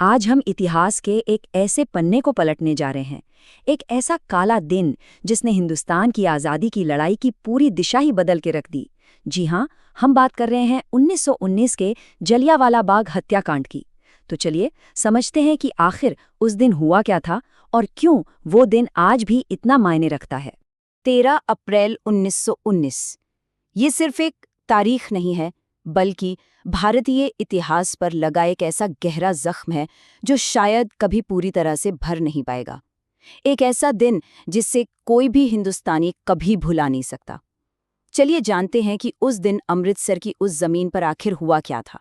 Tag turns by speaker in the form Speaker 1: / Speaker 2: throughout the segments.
Speaker 1: आज हम इतिहास के एक ऐसे पन्ने को पलटने जा रहे हैं, एक ऐसा काला दिन जिसने हिंदुस्तान की आज़ादी की लड़ाई की पूरी दिशा ही बदल के रख दी। जी हाँ, हम बात कर रहे हैं 1919 के जलियांवाला बाग हत्याकांड की। तो चलिए समझते हैं कि आखिर उस दिन हुआ क्या था और क्यों वो दिन आज भी इतना मायने रखता है।
Speaker 2: 13 अप्रैल 1919 ये सिर्फ एक तारीख नहीं है, बल्कि भारतीय इतिहास पर लगा एक ऐसा गहरा जख्म है जो शायद कभी पूरी तरह से भर नहीं पाएगा। एक ऐसा दिन जिससे कोई भी हिंदुस्तानी कभी भुला नहीं सकता। चलिए जानते हैं कि उस दिन अमृतसर की उस जमीन पर आखिर हुआ क्या था।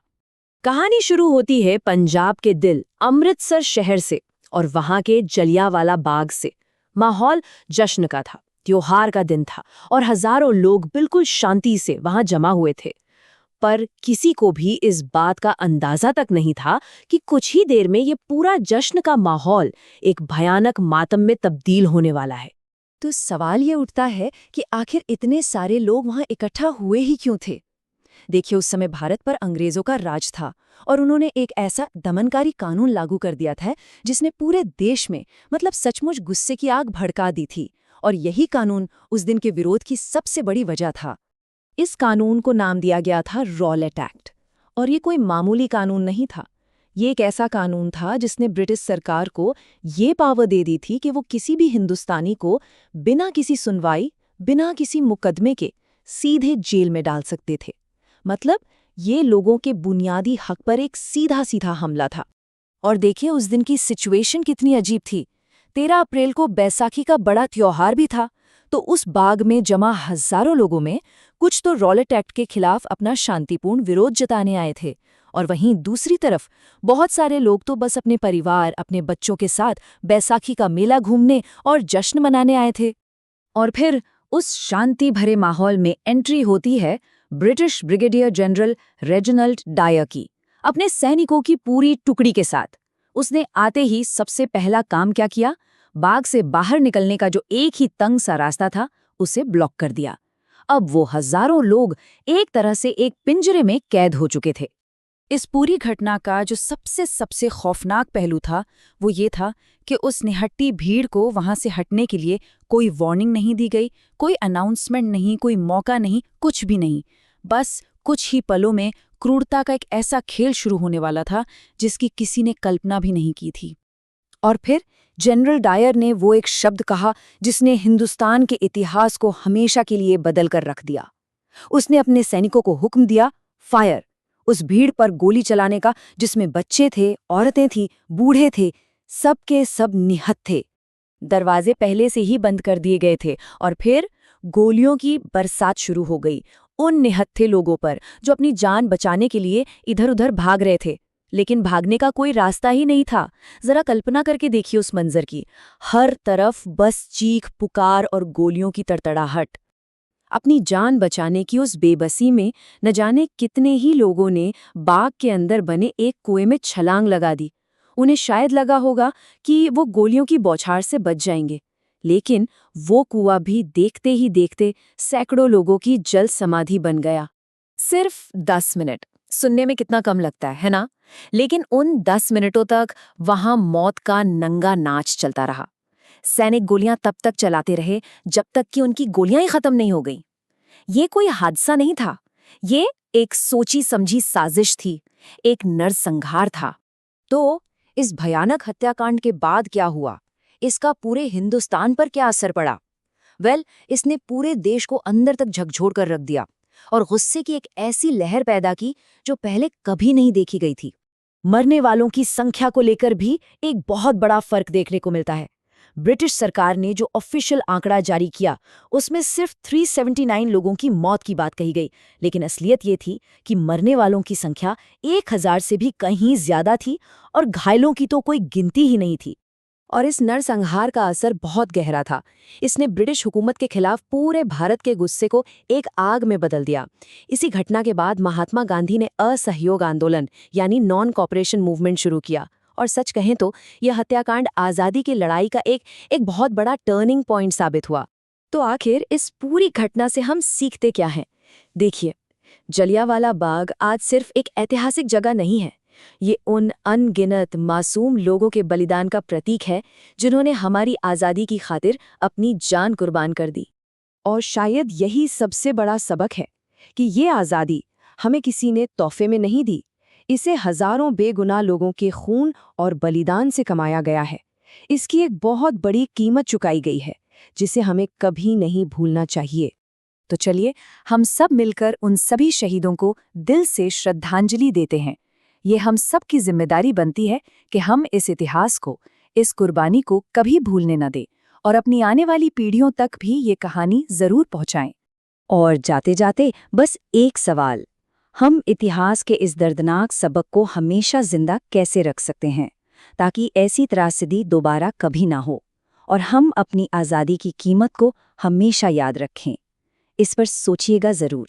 Speaker 1: कहानी शुरू होती है पंजाब के दिल अमृतसर शहर से और वहां के जलियांवाला बाग से। माहौल जश्न का था, त्योहार का दिन था और हजारों लोग बिल्कुल शांति से वहां जमा हुए थे। पर किसी को भी इस बात का अंदाजा तक नहीं था कि कुछ ही देर में ये पूरा जश्न का माहौल एक भयानक मातम में तब्दील होने वाला है। तो सवाल ये उठता है कि आखिर इतने सारे लोग वहां इकट्ठा हुए ही क्यों थे। देखिए, उस समय भारत पर अंग्रेजों का राज था और उन्होंने एक ऐसा दमनकारी कानून लागू कर दिया था जिसने पूरे देश में सचमुच गुस्से की आग भड़का दी थी। और यही कानून उस दिन के विरोध की सबसे बड़ी वजह था। इस कानून को नाम दिया गया था रॉलेट एक्ट। और ये कोई मामूली कानून नहीं था। ये एक ऐसा कानून था जिसने ब्रिटिश सरकार को ये पावर दे दी थी कि वो किसी भी हिंदुस्तानी को बिना किसी सुनवाई, बिना किसी मुकदमे के सीधे जेल में डाल सकते थे। ये लोगों के बुनियादी हक पर एक सीधा सीधा हमला था। और देखिए उस दिन की सिचुएशन कितनी अजीब थी। 13 अप्रैल को बैसाखी का बड़ा त्योहार भी था। तो उस बाग में जमा हजारों लोगों में कुछ तो रॉलेट एक्ट के खिलाफ अपना शांतिपूर्ण विरोध जताने आए थे, और वहीं दूसरी तरफ बहुत सारे लोग तो बस अपने परिवार, अपने बच्चों के साथ बैसाखी का मेला घूमने और जश्न मनाने आए थे। और फिर उस शांति भरे माहौल में एंट्री होती है British brigadier general Reginald Dyer की, अपने सैनिकों की पूरी टुकड़ी के साथ। उसने आते ही सबसे पहला काम क्या किया? बाग से बाहर निकलने का जो एक ही तंग सा रास्ता था, उसे ब्लॉक कर दिया। अब वो हजारों लोग एक तरह से एक पिंजरे में कैद हो चुके थे। इस पूरी घटना का जो सबसे खौफनाक पहलू था, वो ये था कि उस निहत्ती भीड़ को वहां से हटने के लिए कोई वार्निंग नहीं दी गई, कोई अनाउंसमेंट नहीं, कोई मौका नहीं, कुछ भी नहीं। बस कुछ ही पलों में क्रूरता का एक ऐसा खेल शुरू होने वाला था जिसकी किसी ने कल्पना भी नहीं की थी। और फिर जनरल डायर ने वो एक शब्द कहा जिसने हिंदुस्तान के इतिहास को हमेशा के लिए बदल कर रख दिया। उसने अपने सैनिकों को हुक्म दिया, फायर। उस भीड़ पर गोली चलाने का, जिसमें बच्चे थे, औरतें थीं, बूढ़े थे, सब के सब निहत थे। दरवाजे पहले से ही बंद कर दिए गए थे और फिर गोलियों की बरसात शुरू हो गई उन निहत्थे लोगों पर जो अपनी जान बचाने के लिए इधर उधर भाग रहे थे, लेकिन भागने का कोई रास्ता ही नहीं था। जरा कल्पना करके देखिए उस मंजर की। हर तरफ बस चीख पुकार और गोलियों की तड़तड़ाहट। अपनी जान बचाने की उस बेबसी में न जाने कितने ही लोगों ने बाग के अंदर बने एक कुएं में छलांग लगा दी। उन्हें शायद लगा होगा कि वो गोलियों की बौछार से बच जाएंगे, लेकिन वो कुआं भी देखते ही देखते सैकड़ों लोगों की जल समाधि बन गया। सिर्फ 10 मिनट सुनने में कितना कम लगता है ना? लेकिन उन 10 मिनटों तक वहां मौत का नंगा नाच चलता रहा। सैनिक गोलियां तब तक चलाते रहे जब तक कि उनकी गोलियां ही खत्म नहीं हो गईं। ये कोई हादसा नहीं था, ये एक सोची समझी साजिश थी, एक नरसंहार था। तो इस भयानक हत्याकांड के बाद क्या हुआ? इसका पूरे हिंदुस्तान पर क्या असर पड़ा? इसने पूरे देश को अंदर तक झकझोर कर रख दिया और गुस्से की एक ऐसी लहर पैदा की जो पहले कभी नहीं देखी गई थी। मरने वालों की संख्या को लेकर भी एक बहुत बड़ा फर्क देखने को मिलता है। ब्रिटिश सरकार ने जो ऑफिशियल आंकड़ा जारी किया, उसमें सिर्फ 379 लोगों की मौत की बात कही गई, लेकिन असलियत ये थी कि मरने वालों की संख्या 1000 से भी कहीं ज्यादा थी और घायलों की तो कोई गिनती ही नहीं थी। और इस नरसंहार का असर बहुत गहरा था। इसने ब्रिटिश हुकूमत के खिलाफ पूरे भारत के गुस्से को एक आग में बदल दिया। इसी घटना के बाद महात्मा गांधी ने असहयोग आंदोलन यानी नॉन कॉपरेशन मूवमेंट शुरू किया। और सच कहें तो यह हत्याकांड आज़ादी की लड़ाई का एक बहुत बड़ा टर्निंग पॉइंट साबित हुआ। तो आखिर इस पूरी घटना से हम सीखते क्या हैं? देखिए, जलियांवाला बाग आज सिर्फ एक ऐतिहासिक जगह नहीं है, ये उन अनगिनत मासूम लोगों के बलिदान का प्रतीक है जिन्होंने हमारी आज़ादी की खातिर अपनी जान कुर्बान कर दी। और शायद यही सबसे बड़ा सबक है कि ये आज़ादी हमें किसी ने तोहफे में नहीं दी, इसे हजारों बेगुनाह लोगों के खून और बलिदान से कमाया गया है। इसकी एक बहुत बड़ी कीमत चुकाई गई है जिसे हमें कभी नहीं भूलना चाहिए।
Speaker 2: तो चलिए हम सब मिलकर उन सभी शहीदों को दिल से श्रद्धांजलि देते हैं। ये हम सब की जिम्मेदारी बनती है कि हम इस इतिहास को, इस कुर्बानी को कभी भूलने न दें और अपनी आने वाली पीढ़ियों तक भी ये कहानी जरूर पहुंचाएं।
Speaker 1: और जाते जाते बस एक सवाल, हम इतिहास के इस दर्दनाक सबक को हमेशा जिंदा कैसे रख सकते हैं ताकि ऐसी त्रासदी दोबारा कभी ना हो और हम अपनी आज़ादी की कीमत को हमेशा याद रखें। इस पर सोचिएगा ज़रूर।